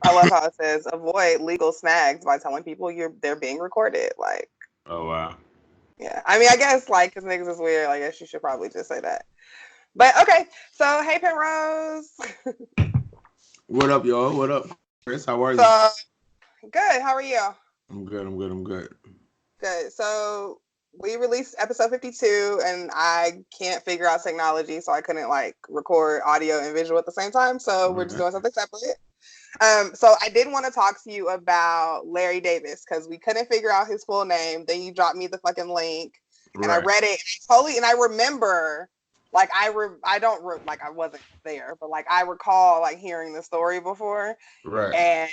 I love how it says avoid legal snags by telling people they're being recorded. Like, Oh wow. yeah. I mean, I guess like because niggas is weird. I guess you should probably just say that. But okay. So hey, Penrose. What up, y'all? What up, Chris? How are you? So good. How are you? I'm good. I'm good. I'm good. Good. So we released episode 52, and I can't figure out technology, so I couldn't like record audio and visual at the same time. So we're just Right. doing something separate. So I did want to talk to you about Larry Davis because we couldn't figure out his full name. Then you dropped me the fucking link, and I Right. read it totally. And I remember, like, I don't like I wasn't there, but like I recall like hearing the story before, Right. and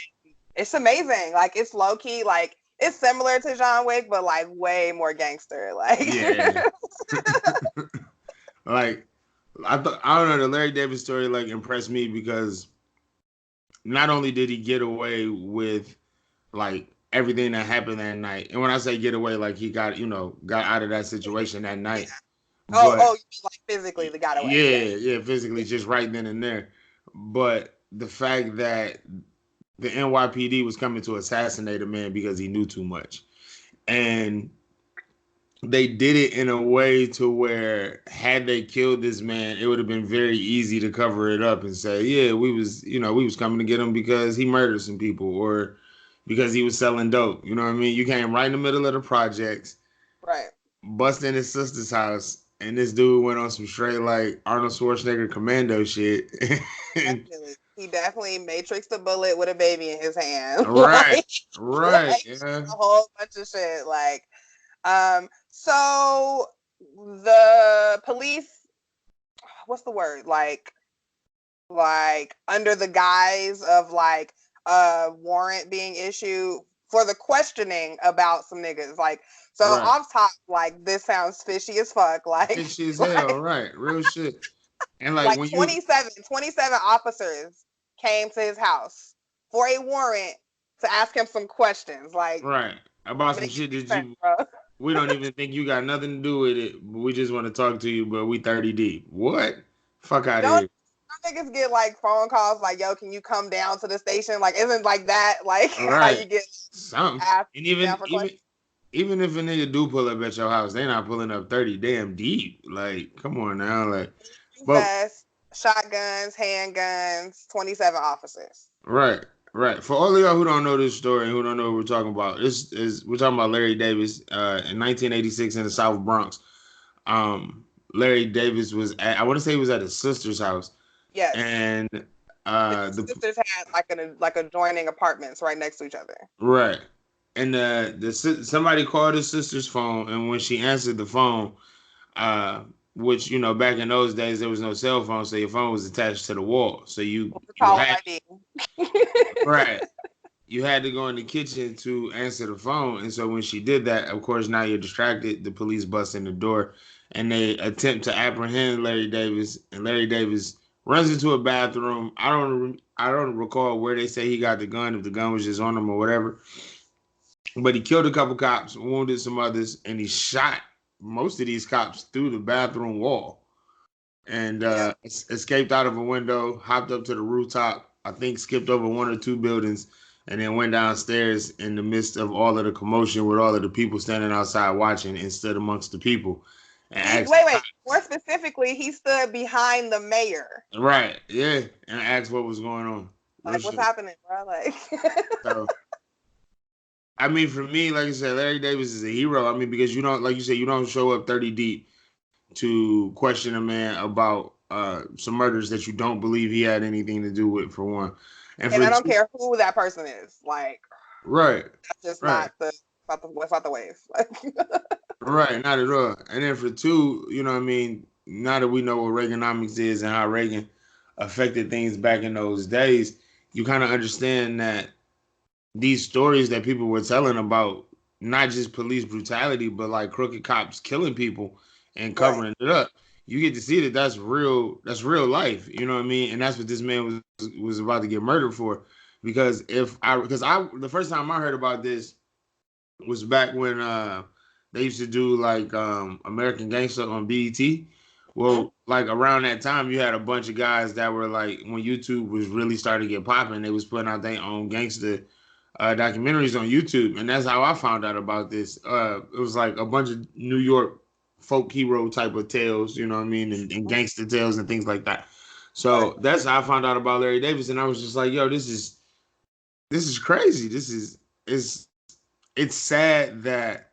it's amazing. Like it's low key, like it's similar to John Wick, but like way more gangster. Like, Yeah. Like I don't know, the Larry Davis story like impressed me because not only did he get away with like everything that happened that night, and when I say get away, like he got got out of that situation that yeah. night, Oh, but you mean like physically the got away? Yeah. yeah, physically just right then and there. But the fact that the NYPD was coming to assassinate a man because he knew too much, and they did it in a way to where had they killed this man, it would have been very easy to cover it up and say, yeah, we was coming to get him because he murdered some people or because he was selling dope. You know what I mean? You came right in the middle of the projects, Right. bust in his sister's house, and this dude went on some straight like Arnold Schwarzenegger commando shit. And, Definitely. He definitely matrixed a bullet with a baby in his hand. right, like, right, like yeah, a whole bunch of shit. Like, so the police, what's the word? Like under the guise of like a warrant being issued for the questioning about some niggas. Like, so right. off top, like this sounds fishy as fuck. Like, Fishy as hell, like right? Real shit. And like like when you 27 officers came to his house for a warrant to ask him some questions. Like, right about some make shit that sense, you bro. we don't even think you got nothing to do with it, but we just want to talk to you, but we 30 deep. What? Fuck out of Don't here. niggas get like phone calls like, "Yo, can you come down to the station?" Like, isn't like that like how Right. you get Something. asked And down even for even questions? even if a nigga do pull up at your house, they not pulling up 30 damn deep. Like, come on now. Like, but Vest, shotguns, handguns, 27 officers. right, right. For all of y'all who don't know this story and who don't know what we're talking about, this is we're talking about Larry Davis in 1986 in the South Bronx. Larry Davis was at, I want to say he was at his sister's house, Yes, and his the sisters had like adjoining apartments right next to each other. right, and somebody called his sister's phone, and when she answered the phone, uh, which back in those days there was no cell phone, so your phone was attached to the wall, so The you caller had ID. right. You had to go in the kitchen to answer the phone. And so when she did that, of course, now you're distracted. The police bust in the door and they attempt to apprehend Larry Davis. And Larry Davis runs into a bathroom. I don't recall where they say he got the gun, if the gun was just on him or whatever. But he killed a couple cops, wounded some others, and he shot most of these cops through the bathroom wall and Yep. escaped out of a window, hopped up to the rooftop, I think skipped over one or two buildings, and then went downstairs in the midst of all of the commotion with all of the people standing outside watching and stood amongst the people and He asked the wait. More cops. specifically, he stood behind the mayor. Right, yeah, and asked what was going on. Real Like, what's shit. happening, bro? Like, So, I mean, for me, like I said, Larry Davis is a hero. I mean, because you don't, like you said, you don't show up 30 deep to question a man about some murders that you don't believe he had anything to do with, for one. And and for I don't two, care who that person is. Like, right, that's just right, not the what's not the wave. Like, right, not at all. And then for two, what I mean, now that we know what Reaganomics is and how Reagan affected things back in those days, you kind of understand that these stories that people were telling about not just police brutality, but like crooked cops killing people and right. covering it up. You get to see that that's real. That's real life. You know what I mean? And that's what this man was about to get murdered for. Because the first time I heard about this was back when they used to do like American Gangster on BET, Well, like around that time, you had a bunch of guys that were like, when YouTube was really starting to get popping, they was putting out their own gangster documentaries on YouTube, and that's how I found out about this. It was like a bunch of New York folk hero type of tales, you know what I mean, and gangster tales and things like that. Right. So that's how I found out about Larry Davis, and I was just like, yo, this is crazy. It's sad that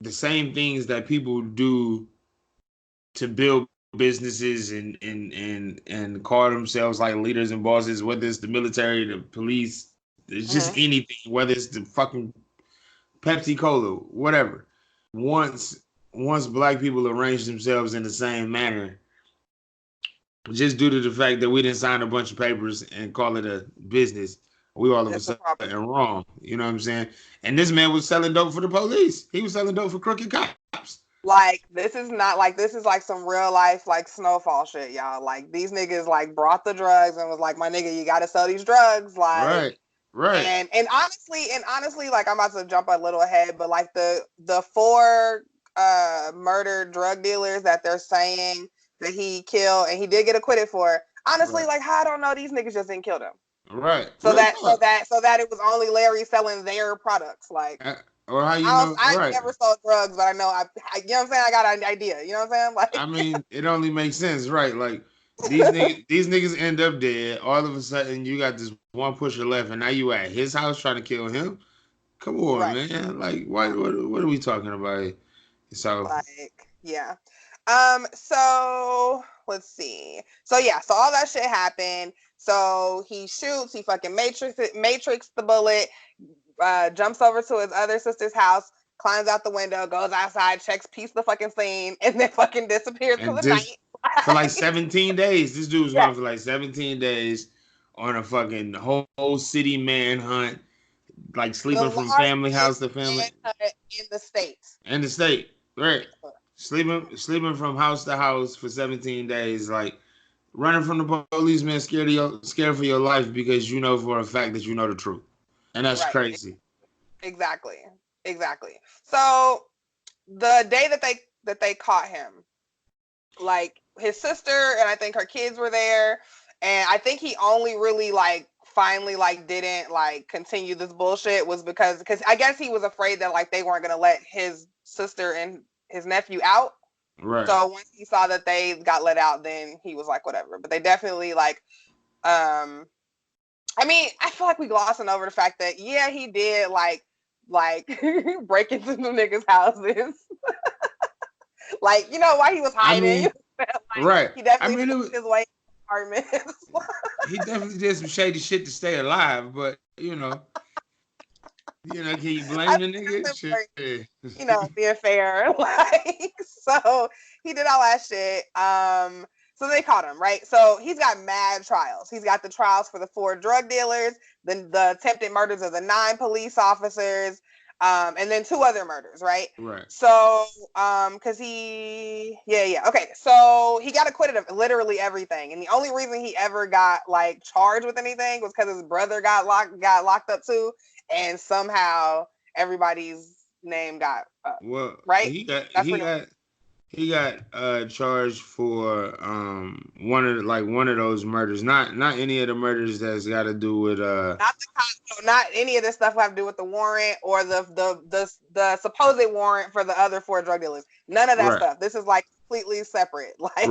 the same things that people do to build businesses and call themselves like leaders and bosses, whether it's the military, the police, it's just anything, whether it's the fucking Pepsi Cola, whatever. Once once black people arrange themselves in the same manner, just due to the fact that we didn't sign a bunch of papers and call it a business, we all of a It's a sudden problem. wrong. You know what I'm saying? And this man was selling dope for the police. He was selling dope for crooked cops. Like this is not like this is like some real life like snowfall shit, y'all. Like these niggas like brought the drugs and was like, my nigga, you gotta sell these drugs. Like Right. Right. and honestly, like I'm about to jump a little ahead, but like the four murdered drug dealers that they're saying that he killed and he did get acquitted for. Honestly, Right. like how I don't know these niggas just didn't kill them. Right. So Real that so talk. that so that it was only Larry selling their products. Like Uh, or how you know? I Right. never sold drugs, but I know you know what I'm saying. I got an idea. You know what I'm saying? I Like mean, it only makes sense, right? Like these niggas end up dead. All of a sudden, you got this one pusher left, and now you at his house trying to kill him. Come on, right. man. Like, why? What are we talking about here? So, Like yeah. So let's see. So yeah. So all that shit happened. So he shoots. He fucking matrix the bullet. Jumps over to his other sister's house. Climbs out the window. Goes outside. Checks piece the fucking scene. And then fucking disappears for and the just night. for like 17 days, this dude was Yeah. gone for like 17 days on a fucking whole city manhunt, like The sleeping from family house largest to family manhunt in the states. in the state, right? Sleeping from house to house for 17 days, like running from the police, man, scared for your life because you know for a fact that you know the truth, and that's Right. crazy. Exactly. Exactly. So the day that they caught him, like his sister and I think her kids were there, and I think he only really like finally like didn't like continue this bullshit was because I guess he was afraid that like they weren't gonna let his sister and his nephew out. Right, So once he saw that they got let out, then he was like, whatever. But they definitely like, I mean, I feel like we glossing over the fact that yeah, he did like break into the niggas' houses, like you know why he was I hiding. mean, Like right. he I definitely mean, forced his way in the apartment. he definitely did some shady shit to stay alive, but can you I blame the think nigga? that's him for, Shit. being fair. Like so he did all that shit. So they caught him, right? So he's got mad trials. He's got the trials for the 4 drug dealers, the attempted murders of the 9 police officers, and then 2 other murders, right? Right, So, because yeah. Okay, so he got acquitted of literally everything, and the only reason he ever got like charged with anything was because his brother got locked up too, and somehow everybody's name got up, well, right? he got That's he pretty much got he got charged for one of those murders, not any of the murders that's got to do with not not any of this stuff will have to do with the warrant or the supposed warrant for the other 4 drug dealers. None of that right, stuff. This is like completely separate. Like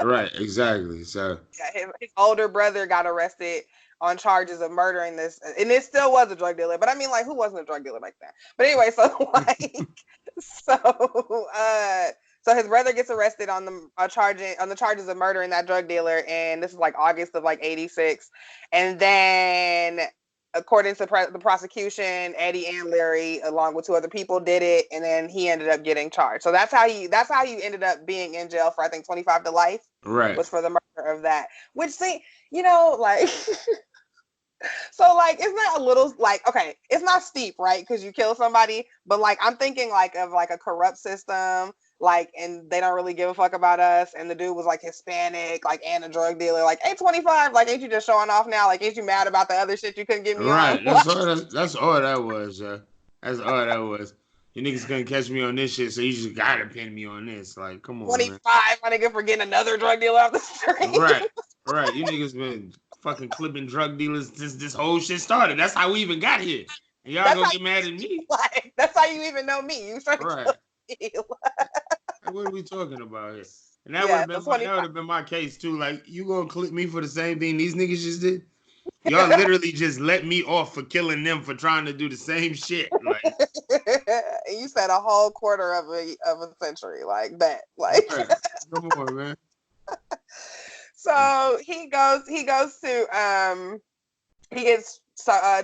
right, exactly. So yeah, his older brother got arrested on charges of murdering this, and it still was a drug dealer. But I mean, like, who wasn't a drug dealer back then? But anyway, so like, so so his brother gets arrested on the charges of murdering that drug dealer, and this is like August of like '86, and then according to the prosecution, Eddie and Larry, along with 2 other people, did it, and then he ended up getting charged. So that's how you ended up being in jail for I think 25 to life right, was for the murder of that. Which see, like so like it's not a little like okay, it's not steep, right? Because you kill somebody, but like I'm thinking like of like a corrupt system, like and they don't really give a fuck about us. And the dude was like Hispanic, like and a drug dealer, like 825, like ain't you just showing off now? Like ain't you mad about the other shit you couldn't get me on? right. That's all that was. That's all that was. You niggas couldn't catch me on this shit, so you just gotta pin me on this. Like, come on, man. 25, my nigga, for getting another drug dealer off the street. Right. You niggas been fucking clipping drug dealers since this whole shit started. That's how we even got here. And y'all gonna get mad at me? Like, that's how you even know me. You trying to Right. What are we talking about here? And that would have been my case too. Like, you gonna clip me for the same thing these niggas just did? Y'all literally just let me off for killing them for trying to do the same shit. Like, you said a whole quarter of a century, like that. Like, right. Come on, man. So he goes to he gets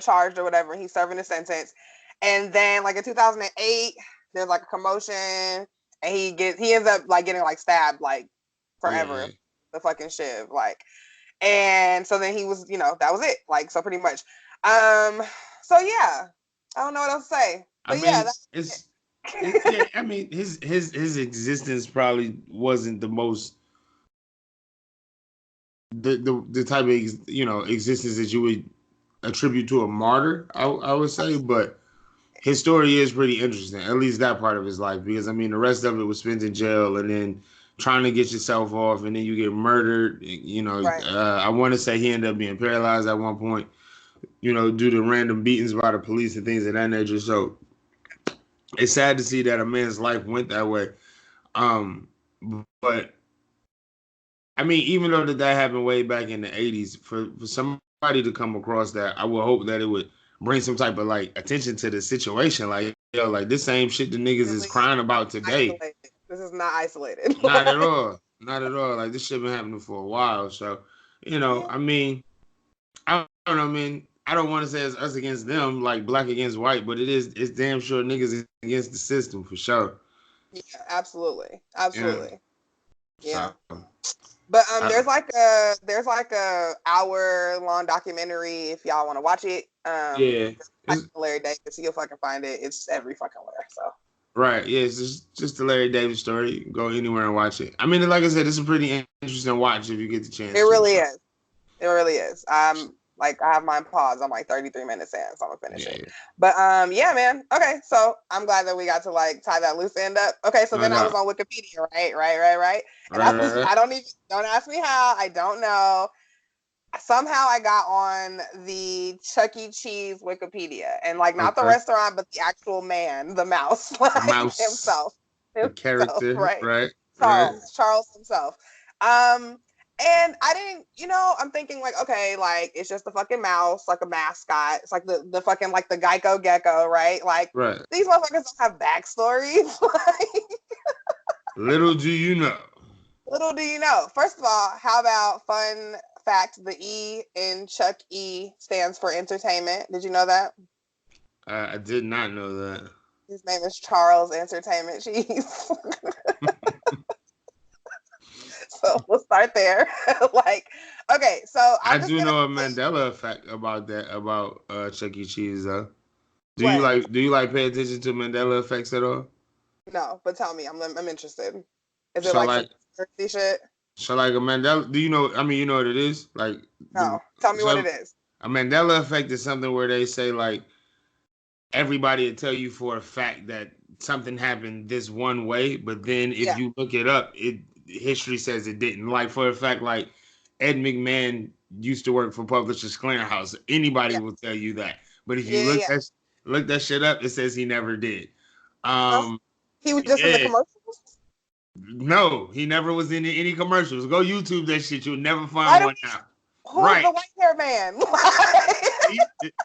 charged or whatever. He's serving a sentence, and then like in 2008, there's like a commotion, and he ends up like getting like stabbed like forever. Yeah. The fucking shiv, like. And so then he was, that was it. Like, so pretty much. So yeah, I don't know what else to say. But I mean, his existence probably wasn't the most the type of existence that you would attribute to a martyr. I would say, but his story is pretty interesting. At least that part of his life, because I mean, the rest of it was spent in jail, and then trying to get yourself off, and then you get murdered. Right. I want to say he ended up being paralyzed at one point, due to random beatings by the police and things of that nature. So it's sad to see that a man's life went that way. But I mean, even though that happened way back in the 80s, for somebody to come across that, I would hope that it would bring some type of like attention to the situation. Like, like this same shit the niggas is crying about today. Isolated. This is not isolated. Not at all. Not at all. Like, this shit been happening for a while. So, I mean, I don't know, man. I don't want to say it's us against them, like black against white, but it's damn sure niggas against the system for sure. Yeah, absolutely. Yeah. So, but there's like a hour-long documentary if y'all want to watch it. It's Larry Davis, you'll fucking find it. It's every fucking where. So. Right, yeah, it's just the Larry Davis story. You can go anywhere and watch it. I mean, like I said, it's a pretty interesting watch if you get the chance. It really is. It really is. I have mine paused. I'm like 33 minutes in, so I'm gonna finish it. Yeah. But yeah, man. Okay, so I'm glad that we got to like tie that loose end up. Okay, so then I was on Wikipedia, right? And don't ask me how. I don't know. Somehow I got on the Chuck E. Cheese Wikipedia, and like not the restaurant, but the actual man, the mouse, like mouse himself, the character, right? Charles himself. And I didn't, I'm thinking like, okay, like it's just a fucking mouse, like a mascot. It's like the fucking like the Geico gecko, right? Like these motherfuckers don't have backstories. Little do you know. Little do you know. First of all, how about fun fact? The E in Chuck E stands for entertainment. Did you know that? I did not know that. His name is Charles Entertainment Cheese. So we'll start there. Okay, so I do know a Mandela effect about that, about Chuck E. Cheese though. Do you like pay attention to Mandela effects at all? No, but tell me, I'm interested. Is it like conspiracy shit? So like a Mandela, do you know? I mean, you know what it is? Like, no, tell me what it is. A Mandela effect is something where they say like everybody will tell you for a fact that something happened this one way, but then if you look it up, history says it didn't. Like, for a fact, like Ed McMahon used to work for Publishers Clearinghouse. Anybody will tell you that. But if you look that shit up, it says he never did. He was just in the commercials? No, he never was in any commercials. Go YouTube that shit. You'll never find one out. Who's the white hair man?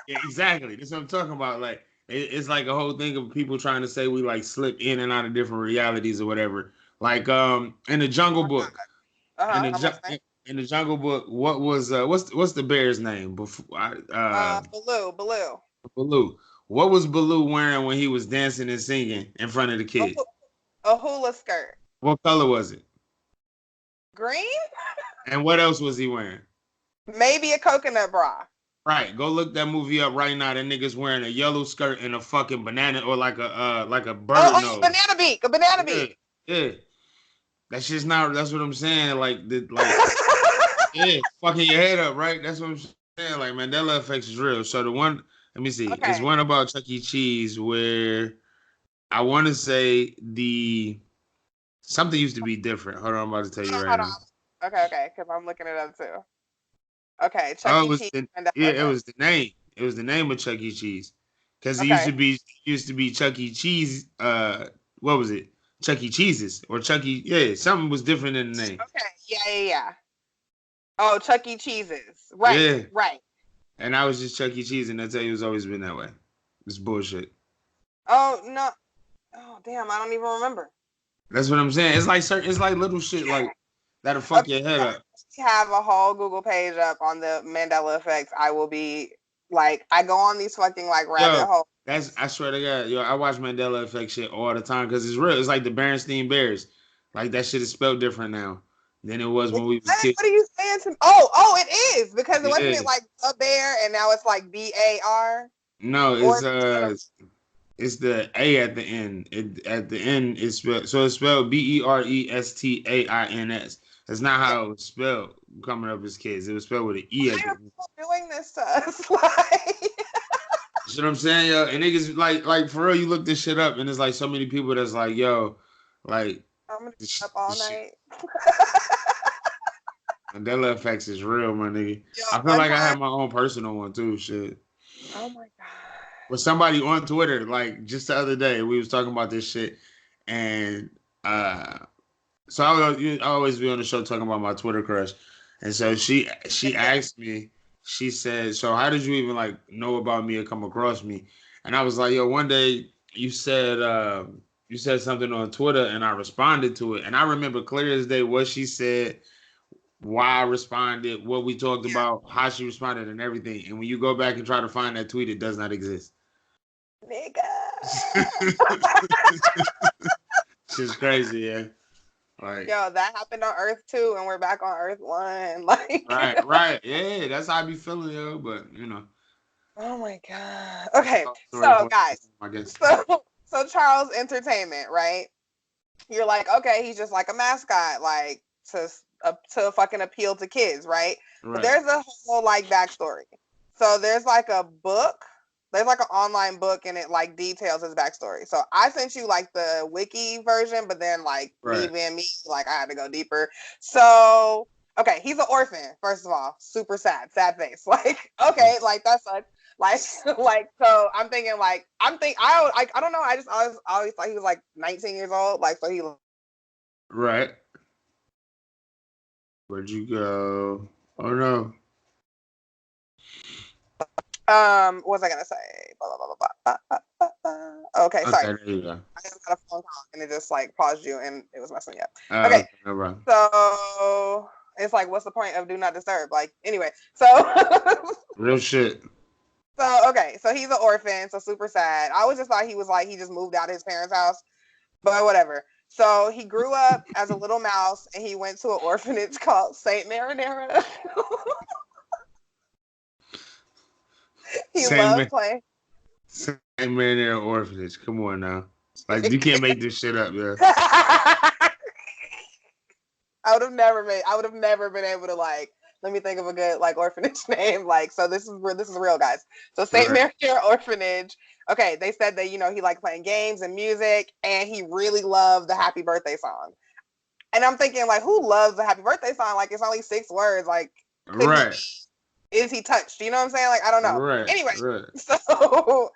Exactly. That's what I'm talking about. Like, it's like a whole thing of people trying to say we like slip in and out of different realities or whatever. Like in the Jungle Book. In the Jungle Book, what was what's the bear's name before? Baloo. What was Baloo wearing when he was dancing and singing in front of the kids? A hula skirt. What color was it? Green. And what else was he wearing? Maybe a coconut bra. Right. Go look that movie up right now. That nigga's wearing a yellow skirt and a fucking banana or like a bird nose. A banana beak. Yeah. That's just not. That's what I'm saying. Like, fucking your head up, right? That's what I'm saying. Like, Mandela effect is real. So the one, let me see. Okay. There's one about Chuck E. Cheese where I want to say something used to be different. Hold on, I'm about to tell you right Hold now. on. Okay, because I'm looking it up too. Okay, Chuck Oh, E. Cheese yeah, Mandela it effect. was the name. It was the name of Chuck E. Cheese. Because Okay. it used to be Chuck E. Cheese. What was it? Chuck E. Cheese's or Chuck E. Yeah, something was different in the name. Okay. Yeah. Oh, Chuck E. Cheese's. Right. Yeah, Right. and I was just Chuck E. Cheese, and that's how it's always been that way. It's bullshit. Oh no. Oh damn, I don't even remember. That's what I'm saying. It's like little shit like that'll fuck Okay, your head so up. I have a whole Google page up on the Mandela effects. I will be like, I go on these fucking like rabbit Yo, holes. I swear to God, yo, I watch Mandela Effect shit all the time because it's real. It's like the Berenstain Bears. Like that shit is spelled different now than it was when we was kids. What are you saying to me? Oh, it is because it wasn't Yeah. it like a bear and now it's like BAR No, or it's the A at the end. At the end it's spelled Berestains. That's not how it was spelled coming up as kids. It was spelled with an E at why the are end. people doing this to us? Like, You know what I'm saying, yo? And niggas like for real, you look this shit up, and there's like so many people that's like, yo, like I'm gonna this, be up all this shit. night. Mandela effects is real, my nigga. Yo, I feel one like I time. have my own personal one too. Shit. Oh my god. With somebody on Twitter, like just the other day, we was talking about this shit, and uh, so I always be on the show talking about my Twitter crush, and so she Yeah. asked me, she said, "So how did you even like know about me or come across me?" And I was like, "Yo, one day you said something on Twitter, and I responded to it, and I remember clear as day what she said, why I responded, what we talked about, how she responded, and everything. And when you go back and try to find that tweet, it does not exist." Nigga. Shit's crazy, yeah. Like, Yo, that happened on Earth too, and we're back on Earth one. Like, right, yeah, that's how I be feeling, yo. But you know, oh my god. Okay, story so for guys, I guess. so Charles Entertainment, right? You're like, okay, he's just like a mascot, like to fucking appeal to kids, right? But Right, there's a whole like backstory. So there's like a book, there's like an online book, and it like details his backstory. So I sent you like the wiki version, but then like me right. being me, like I had to go deeper. So okay, he's an orphan. First of all, super sad face. Like okay, like that sucks. Like, like so I'm thinking like I don't know. I always thought he was like 19 years old. Like so he Right. Where'd you go? Oh no. what was I gonna say? Blah, blah, blah, blah, blah, blah, blah. Okay, sorry. Okay, there you go. I just got a phone call and it just like paused you and it was messing me up. Okay, Okay, no problem. so it's like, what's the point of do not disturb? Like, anyway, so Real shit. so okay, so he's an orphan, so super sad. I always just thought he was like he just moved out of his parents' house, but whatever. So he grew up as a little mouse and he went to an orphanage called Saint Marinara. He Same loved man, playing. same man there orphanage. Come on now. Like you can't make this shit up, yeah. I would have never been able to like let me think of a good like orphanage name. Like, so this is real, guys. So St. Right. Mary Orphanage. Okay, they said that he liked playing games and music, and he really loved the Happy Birthday song. And I'm thinking like, who loves the Happy Birthday song? Like, it's only 6 words. Like, could he? Right. Is he touched? You know what I'm saying? Like, I don't know. Right. Anyway, Right. so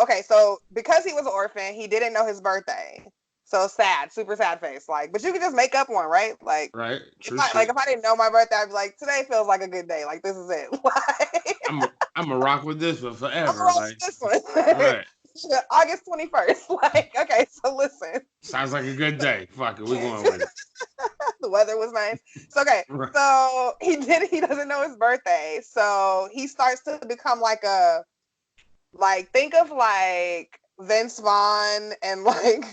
okay, so because he was an orphan, he didn't know his birthday. So sad, super sad face. Like, but you could just make up one, right? Like, Right. if True I shit. didn't know my birthday, I'd be like, today feels like a good day. Like, this is it. Like, I'm a rock with this for I'm forever. gonna roll Like, with this one. right. August 21st. Like, okay, so listen. Sounds like a good day. Fuck it. We're going with it. The weather was nice. So okay, Right. so he doesn't know his birthday. So he starts to become like a like think of like Vince Vaughn and like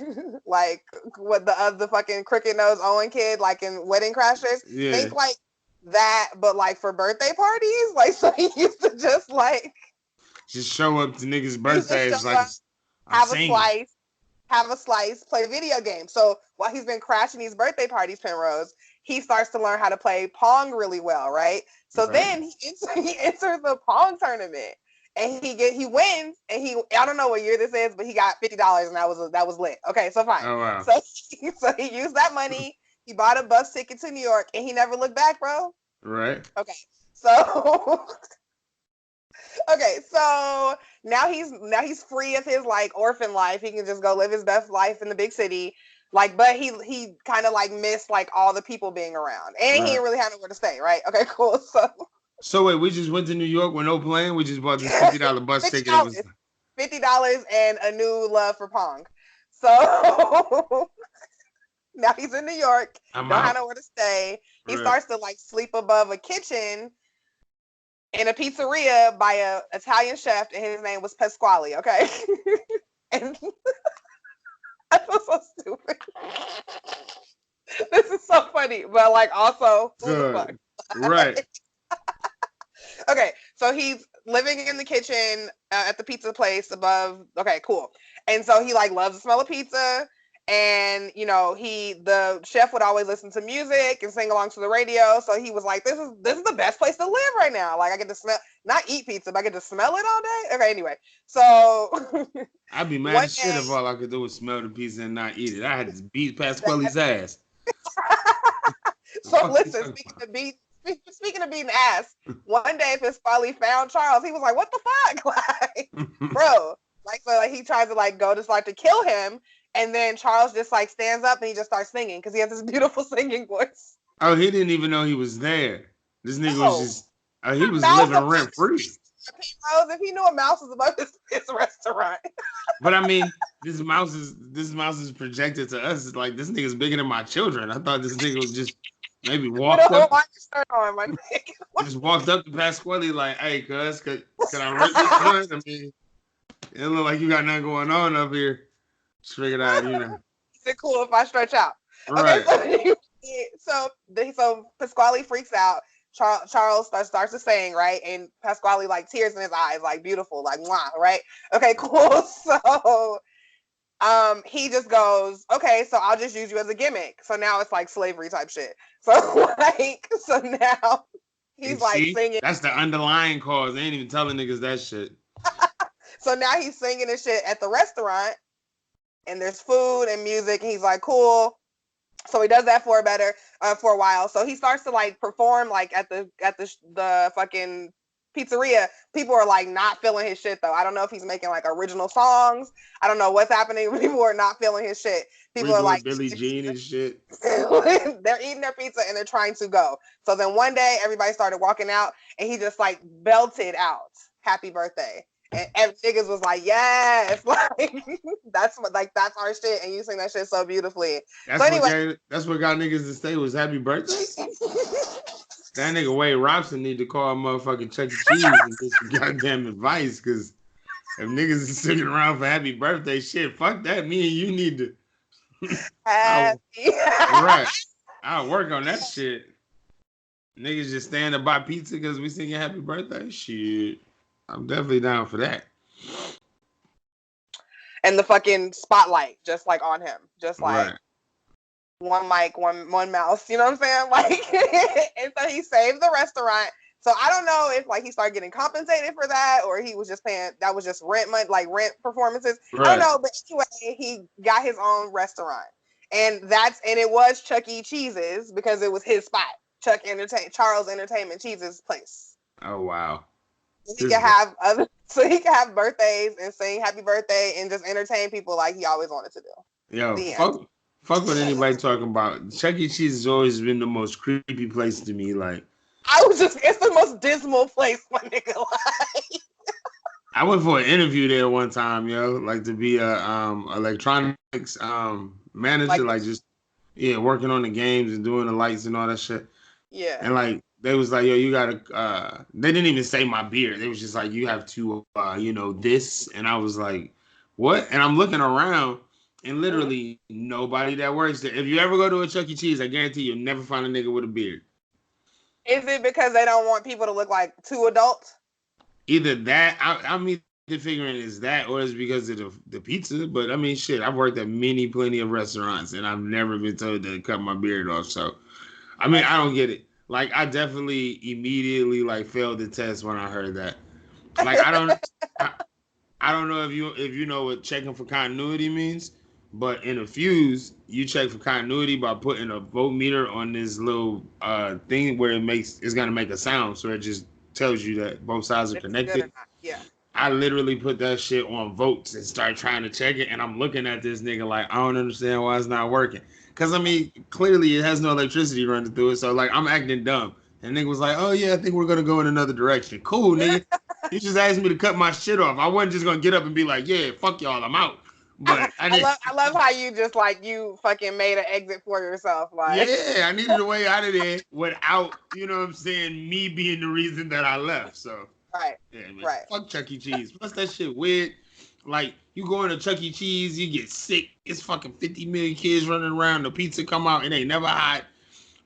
like what the other fucking crooked nose Owen kid like in Wedding Crashers. Yeah. Think like that, but like for birthday parties. Like so he used to just like Just show up to niggas' he used to birthdays show like up, I'm have a singing. slice, play video games. So while he's been crashing these birthday parties, Penrose, he starts to learn how to play Pong really well, right? So Right. then he enters the Pong tournament. and he wins, and I don't know what year this is, but he got $50, and that was lit. Okay, so fine. Oh wow. So he used that money. He bought a bus ticket to New York, and he never looked back, bro. Right. Okay, so so now he's free of his like orphan life. He can just go live his best life in the big city. Like, but he kind of like missed like all the people being around, and he didn't really have nowhere to stay. Right? Okay, cool. So wait, we just went to New York with no plan. We just bought this $50 bus ticket. $50 and a new love for Pong. So now he's in New York. Don't have nowhere to stay. He starts to like sleep above a kitchen in a pizzeria by a Italian chef, and his name was Pasquale. Okay, and I feel so stupid. This is so funny, but like also who the fuck? Right. Okay, so he's living in the kitchen at the pizza place above. Okay, cool. And so he like loves the smell of pizza, and you know the chef would always listen to music and sing along to the radio. So he was like, "This is the best place to live right now. Like I get to smell, not eat pizza, but I get to smell it all day." Okay, anyway, so I'd be mad as shit if all I could do was smell the pizza and not eat it. I had to beat Pasquale's ass. So listen, speaking of beating ass, one day Pasquale found Charles. He was like, "What the fuck, like, bro?" Like, so like he tries to like go to start to kill him, and then Charles just like stands up and he just starts singing because he has this beautiful singing voice. Oh, he didn't even know he was there. This nigga was just he was living rent free. Penrose, if he knew a mouse was above his restaurant. But I mean, this mouse is projected to us. It's like this nigga's bigger than my children. I thought this nigga was just maybe walked up. Just walked up to Pasquale like, "Hey, cuz, can I rent this joint? I mean, it look like you got nothing going on up here." Just figured out, you know. Is it cool if I stretch out? Right. Okay, so Pasquale freaks out. Charles starts to sing, right? And Pasquale like tears in his eyes, like beautiful, like mwah, right? Okay, cool. So he just goes, "Okay, so I'll just use you as a gimmick." So now it's like slavery type shit. So now he's like singing. That's the underlying cause. They ain't even telling niggas that shit. So now he's singing and shit at the restaurant, and there's food and music, and he's like, "Cool." So he does that for a while. So he starts to like perform like at the fucking pizzeria. People are like not feeling his shit though. I don't know if he's making like original songs. I don't know what's happening. People are not feeling his shit. People are like Billie Jean and shit. They're eating their pizza and they're trying to go. So then one day everybody started walking out and he just like belted out "Happy Birthday." And niggas was like, "Yes," like that's our shit, and you sing that shit so beautifully. That's what got niggas to stay was "Happy Birthday." That nigga Wade Robson need to call motherfucking Chuck E. Cheese and get some goddamn advice, because if niggas is sitting around for "Happy Birthday" shit, fuck that. Me and you need to. Right. I'll work on that shit. Niggas just stand to buy pizza because we singing "Happy Birthday." Shit. I'm definitely down for that. And the fucking spotlight just like on him, just like right. One mic, one mouse. You know what I'm saying? Like, and so he saved the restaurant. So I don't know if like he started getting compensated for that, or he was just paying. That was just rent money, like rent performances. Right. I don't know, but anyway, he got his own restaurant, and it was Chuck E. Cheese's because it was his spot. Charles Entertainment Cheese's place. Oh wow. So he can have birthdays and sing "Happy Birthday" and just entertain people like he always wanted to do. Yo, fuck what anybody talking about. Chuck E. Cheese has always been the most creepy place to me. Like, it's the most dismal place, my nigga. Like, I went for an interview there one time, yo, like to be a electronics manager, like just working on the games and doing the lights and all that shit. Yeah. And like they was like, "Yo, you gotta." They didn't even say my beer. They was just like, "You have to, this." And I was like, "What?" And I'm looking around, and literally nobody that works there. If you ever go to a Chuck E. Cheese, I guarantee you'll never find a nigga with a beard. Is it because they don't want people to look like two adults? Either that, I'm either figuring is that, or it's because of the pizza. But I mean, shit, I've worked at plenty of restaurants, and I've never been told to cut my beard off. So, I mean, I don't get it. Like, I definitely immediately like failed the test when I heard that. Like I don't know if you know what checking for continuity means, but in a fuse, you check for continuity by putting a voltmeter on this little thing where it's gonna make a sound, so it just tells you that both sides are It's good or connected. not. Yeah. I literally put that shit on volts and start trying to check it, and I'm looking at this nigga like I don't understand why it's not working. Cause I mean, clearly it has no electricity running through it, so like I'm acting dumb. And nigga was like, "Oh yeah, I think we're gonna go in another direction." Cool, nigga. You just asked me to cut my shit off. I wasn't just gonna get up and be like, "Yeah, fuck y'all, I'm out." But I didn't. I love how you just like you fucking made an exit for yourself. Like Yeah, I needed a way out of there without, you know what I'm saying, me being the reason that I left. So right, yeah, man, right. fuck Chuck E. Cheese. Plus that shit weird. Like you go into Chuck E. Cheese, you get sick. It's fucking 50 million kids running around. The pizza come out, it ain't never hot.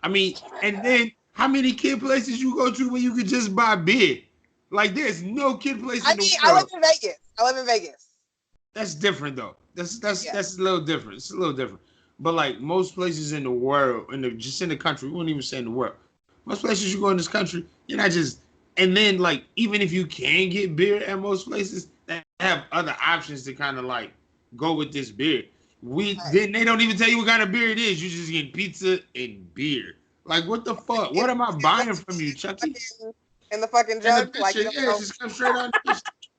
I mean, and then how many kid places you go to where you could just buy beer? Like there's no kid place in the I live world. in Vegas. I live in Vegas. That's different though. Yeah. That's a little different. It's a little different. But like most places in the world, just in the country, we wouldn't even say in the world. Most places you go in this country, you're not just. And then like even if you can get beer at most places, they have other options to kind of like go with this beer. They don't even tell you what kind of beer it is. You just get pizza and beer. Like what the fuck? What am I buying from you, Chucky? In the fucking And the jug, like picture, yeah, just come straight out.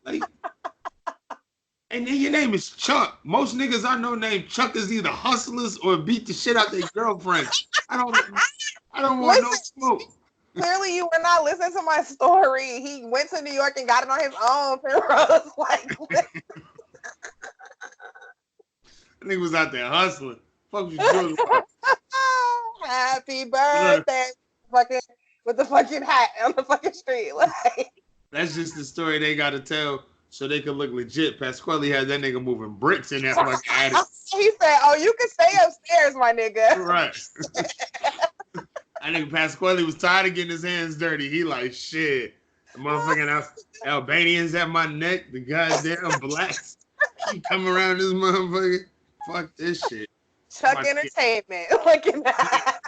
Like, and then your name is Chuck. Most niggas I know named Chuck is either hustlers or beat the shit out their girlfriends. I don't want no smoke. Clearly, you were not listening to my story. He went to New York and got it on his own. Penrose, like, Nigga was out there hustling. Fuck you doing? happy birthday, fucking with the fucking hat on the fucking street. Like, that's just the story they got to tell so they could look legit. Pasquale had that nigga moving bricks in that fucking attic. He said, "Oh, you can stay upstairs, my nigga." Right. I think Pasquale was tired of getting his hands dirty. He like, shit, the motherfucking Albanians at my neck, the goddamn blacks. He come around this motherfucker. Fuck this shit. Chuck Entertainment. Look at that.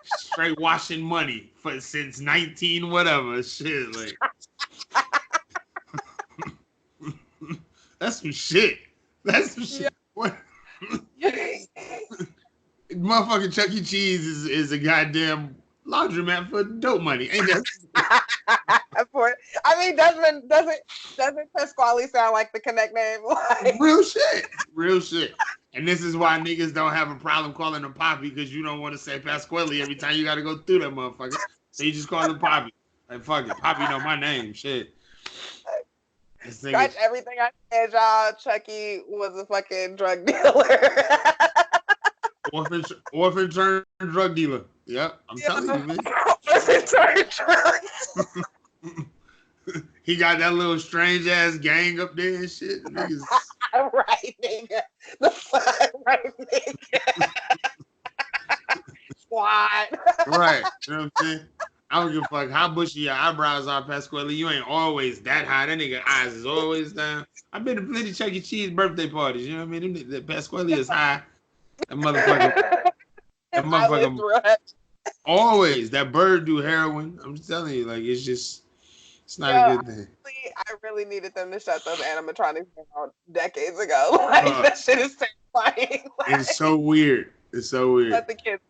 Straight washing money since 19 whatever. Shit, like. That's some shit. That's some shit. Yeah. What? Motherfucking Chuck E. Cheese is a goddamn laundromat for dope money, ain't that? I mean, doesn't Pasquale sound like the Connect name? Like... Real shit. And this is why niggas don't have a problem calling him Poppy, because you don't want to say Pasquale every time you got to go through that motherfucker. So you just call him Poppy. Like fuck it, Poppy know my name. Shit. Scratch everything I said, y'all. Chucky was a fucking drug dealer. Orphan turned drug dealer. Yep, I'm telling you, man. Orphan turned drug. He got that little strange ass gang up there and shit. Niggas. Right, nigga. The fuck, right, nigga. Squad. Right. You know what I'm saying? I don't give a fuck how bushy your eyebrows are, Pasquale. You ain't always that high. That nigga eyes is always down. I've been to plenty of Chuck E. Cheese birthday parties. You know what I mean? The Pasquale is high. That motherfucker. Always. That bird do heroin. I'm just telling you, like, it's not a good thing. I really needed them to shut those animatronics down decades ago. Like, that shit is terrifying. Like, it's so weird. Let the kids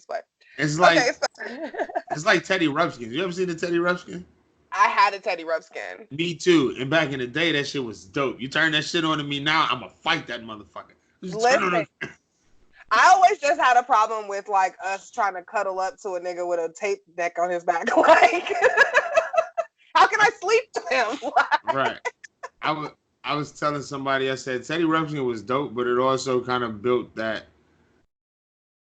play. It's like it's like Teddy Ruxpin. You ever seen the Teddy Ruxpin? I had a Teddy Ruxpin. Me too. And back in the day, that shit was dope. You turn that shit on to me now, I'ma fight that motherfucker. Listen, I always just had a problem with like us trying to cuddle up to a nigga with a tape deck on his back. Like, how can I sleep to him? Right. I was telling somebody, I said Teddy Ruxpin was dope, but it also kind of built that,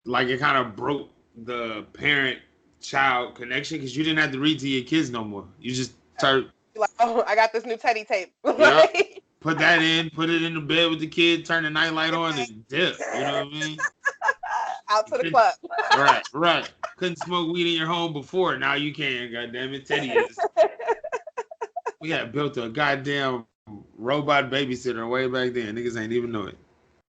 like it kind of broke the parent-child connection because you didn't have to read to your kids no more. You just start like, oh, I got this new Teddy tape. Yep. Put that in, put it in the bed with the kid, turn the nightlight on, and dip. You know what I mean? Out to the club. Right. Couldn't smoke weed in your home before. Now you can. Goddamn it, Teddy is. We had built a goddamn robot babysitter way back then. Niggas ain't even know it.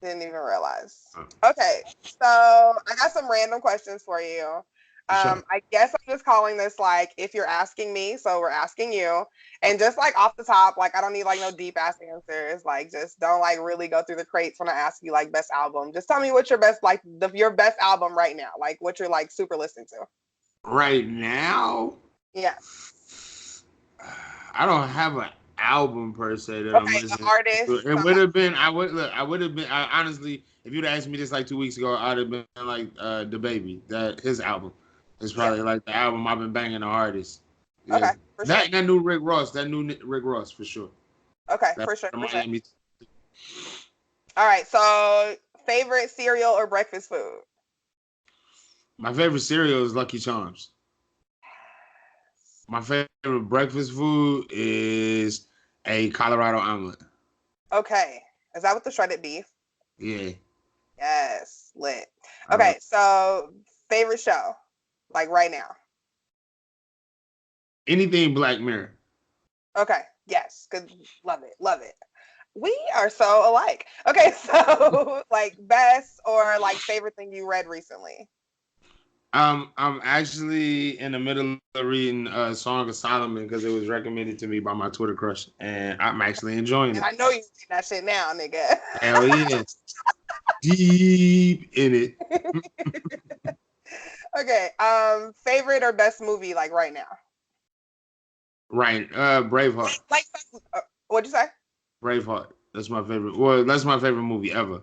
Didn't even realize. Okay, so I got some random questions for you. Sure. I guess I'm just calling this like if you're asking me, so we're asking you, and just like off the top, like I don't need like no deep ass answers. Like just don't like really go through the crates when I ask you like best album. Just tell me what's your best like your best album right now, like what you're like super listening to. Right now, Yeah. I don't have an album per se that I'm Okay, the listening to. artist. It would have been. I would look. I would have been. Honestly, if you'd asked me this like 2 weeks ago, I'd have been like the baby. That his album is Yeah. probably like the album I've been banging the hardest. Yeah, Okay, for sure. that new Rick Ross. That new Rick Ross for sure. Okay, That for sure, the for sure. Miami. All right, so favorite cereal or breakfast food? My favorite cereal is Lucky Charms. My favorite breakfast food is a Colorado omelet. Okay, is that with the shredded beef? Yeah. Yes, lit. I love Okay, so favorite show, like right now. anything Black Mirror. Okay, yes, good, love it, love it. We are so alike. Okay, so like best or like favorite thing you read recently. I'm actually in the middle of reading Song of Solomon because it was recommended to me by my Twitter crush, and I'm actually enjoying And it. I know you read that shit now, nigga. Hell yeah, deep in it. Okay, favorite or best movie like right now? Right, Braveheart. Like, what'd you say? Braveheart. That's my favorite. Well, that's my favorite movie ever.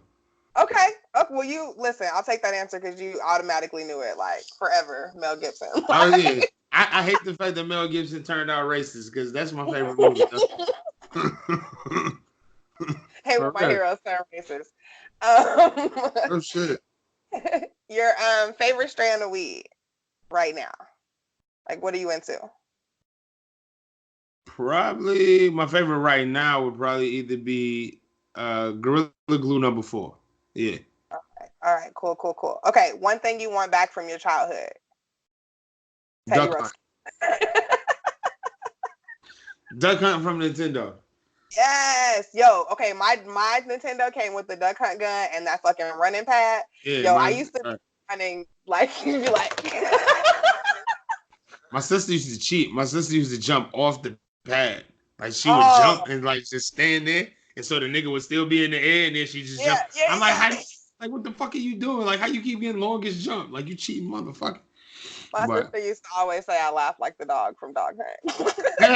Okay. Okay. Well, you listen. I'll take that answer because you automatically knew it. Like forever, Mel Gibson. Oh yeah, I hate the fact that Mel Gibson turned out racist because that's my favorite movie. Hey, For with my real. heroes turn racist. Um, Oh shit. your favorite strand of weed right now? Like, what are you into? Probably my favorite right now would probably either be Gorilla Glue #4. Yeah. All right. Cool. Cool. Cool. Okay. One thing you want back from your childhood? Teddy Duck Hunt. Ruxpin. Duck Hunt from Nintendo. Yes, yo, okay, my Nintendo came with the Duck Hunt gun and that fucking running pad. Yeah, Yo, I used to be running like you'd be like my sister used to cheat. My sister used to jump off the pad. Like she would oh jump and like just stand there, and so the nigga would still be in the air, and then she just yeah, jump. yeah, I'm like, yeah. how? Like, what the fuck are you doing? Like, how you keep getting longest jump? Like, you cheating motherfucker. My But sister used to always say I laugh like the dog from Dog Hunt.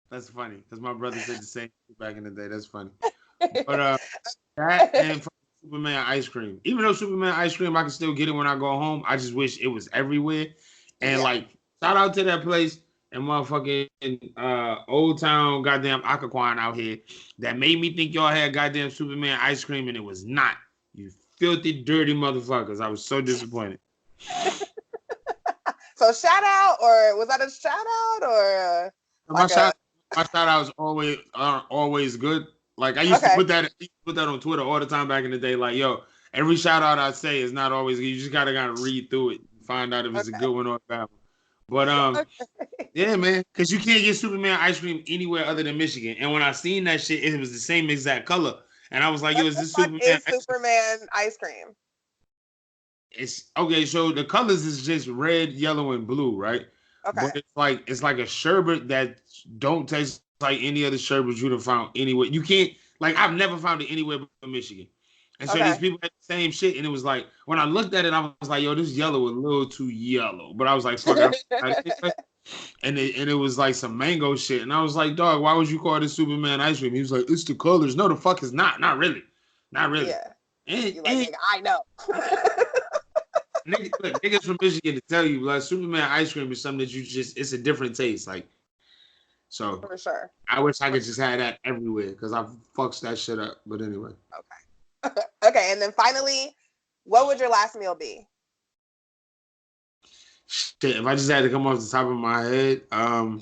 that's funny because my brother said the same thing back in the day. That's funny. But that and Superman ice cream. Even though Superman ice cream, I can still get it when I go home. I just wish it was everywhere. And Yeah. like, shout out to that place and motherfucking Old Town goddamn Occoquan out here that made me think y'all had goddamn Superman ice cream and it was not. You filthy, dirty motherfuckers. I was so disappointed. So shout out, or was that a shout out, or My like shout out was always good. Like I used to okay, put that on Twitter all the time back in the day. Like, yo, every shout out I say is not always good. You just gotta read through it, find out if it's a good one or a bad one. But okay. yeah, man, because you can't get Superman ice cream anywhere other than Michigan. And when I seen that shit, it was the same exact color, and I was like, yo, What is the this fuck Superman? is Superman ice cream? It's okay. So the colors is just red, yellow, and blue, right? Okay, But it's like a sherbet that don't taste like any other sherbet you'd have found anywhere. You can't like I've never found it anywhere but Michigan. And so these okay, people had the same shit, and it was like when I looked at it, I was like, "Yo, this yellow a little too yellow." But I was like, "Fuck it," and it was like some mango shit, and I was like, "Dog, why would you call this Superman ice cream?" He was like, "It's the colors." No, the fuck is not really, not really. yeah. And, You like, nigga, I know. niggas from Michigan to tell you, like Superman ice cream is something that it's a different taste. Like, so For sure. I wish I could just have that everywhere because I fucks that shit up. But anyway. Okay. Okay, and then finally, what would your last meal be? Shit, if I just had to come off the top of my head, Yeah.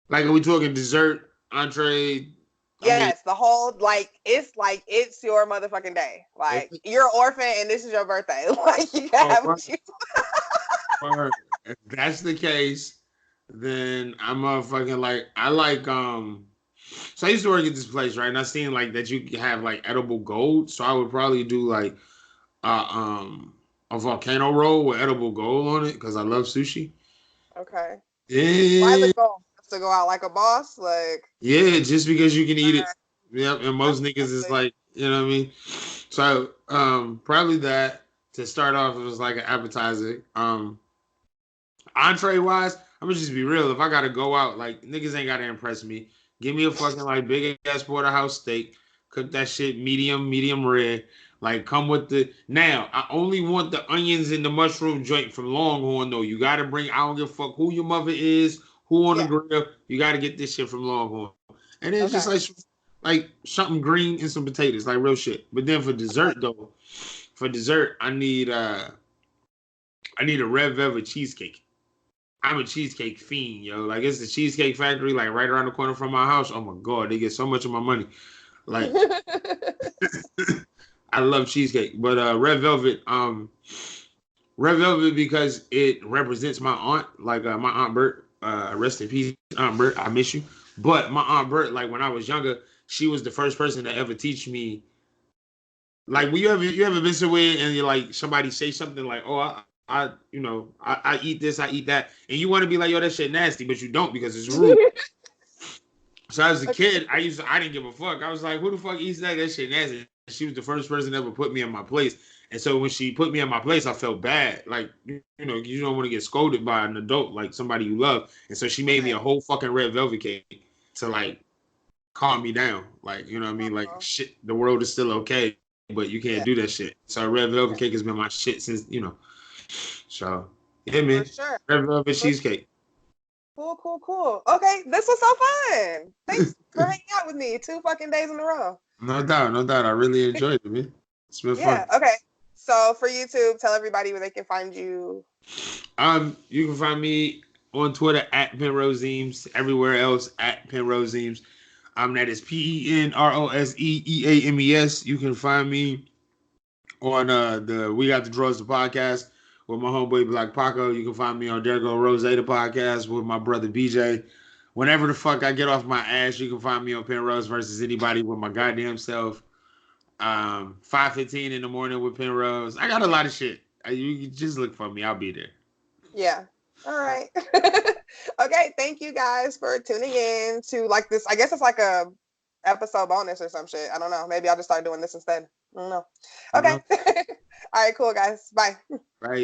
like are we talking dessert, entree? Yes, the whole like it's your motherfucking day. Like you're an orphan and this is your birthday. Like you have If that's the case, then I'm motherfucking like I like so I used to work at this place, right? And I seen like that you can have like edible gold. So I would probably do like uh um a volcano roll with edible gold on it because I love sushi. Okay. Why the Yeah, goal? Just to go out like a boss? Like, yeah, just because you can eat it. uh, Yep, and most niggas is absolutely. like, you know what I mean. So, probably that to start off. It was like an appetizer. Entree wise, I'm gonna just be real. If I gotta go out, like niggas ain't gotta impress me. Give me a fucking like big ass porterhouse steak. Cook that shit medium rare. Like come with the now. I only want the onions and the mushroom joint from Longhorn though. You gotta bring. I don't give a fuck who your mother is, who on the Yeah. grill. You gotta get this shit from Longhorn. And then just Okay. like something green and some potatoes, like real shit. But then for Okay. dessert though, for dessert I need a red velvet cheesecake. I'm a cheesecake fiend, yo. Like it's the Cheesecake Factory, like right around the corner from my house. Oh my god, they get so much of my money. Like I love cheesecake, but red velvet because it represents my aunt, like my aunt Bert. Rest in peace, Aunt Bert. I miss you. But my aunt Bert, like when I was younger, she was the first person to ever teach me. Like, when you ever been somewhere and you're like somebody say something like, "Oh, I eat this, I eat that," and you want to be like, "Yo, that shit nasty," but you don't because it's rude. So as a Okay. kid, I didn't give a fuck. I was like, who the fuck eats that? That shit nasty. She was the first person to ever put me in my place. And so when she put me in my place, I felt bad. Like, you don't want to get scolded by an adult, like somebody you love. And so she made me Right. a whole fucking red velvet cake to like calm me down. Like, you know what I mean? Like, Oh, shit, the world is still okay, but you can't yeah. do that shit. So red velvet Yeah. cake has been my shit since. So yeah, For man. sure. Red velvet For sure. cheesecake. Cool, cool, cool. Okay, this was so fun. Thanks for hanging out with me 2 fucking days in a row. No doubt, no doubt. I really enjoyed it, man. It's been Yeah. fun. Okay. So for YouTube, tell everybody where they can find you. You can find me on Twitter at Penrose. Everywhere else at Penrose. That is PENROSEEAMES. You can find me on the We Got the Draws the podcast with my homeboy Black Paco. You can find me on There Go Rose the podcast with my brother BJ. Whenever the fuck I get off my ass, you can find me on Penrose versus anybody with my goddamn self. 5:15 in the morning with Penrose. I got a lot of shit. You just look for me. I'll be there. Yeah. All right. Okay. Thank you guys for tuning in to like this. I guess it's like a episode bonus or some shit. I don't know. Maybe I'll just start doing this instead. I don't know. I don't Okay. know. All right. Cool, guys. Bye. Right.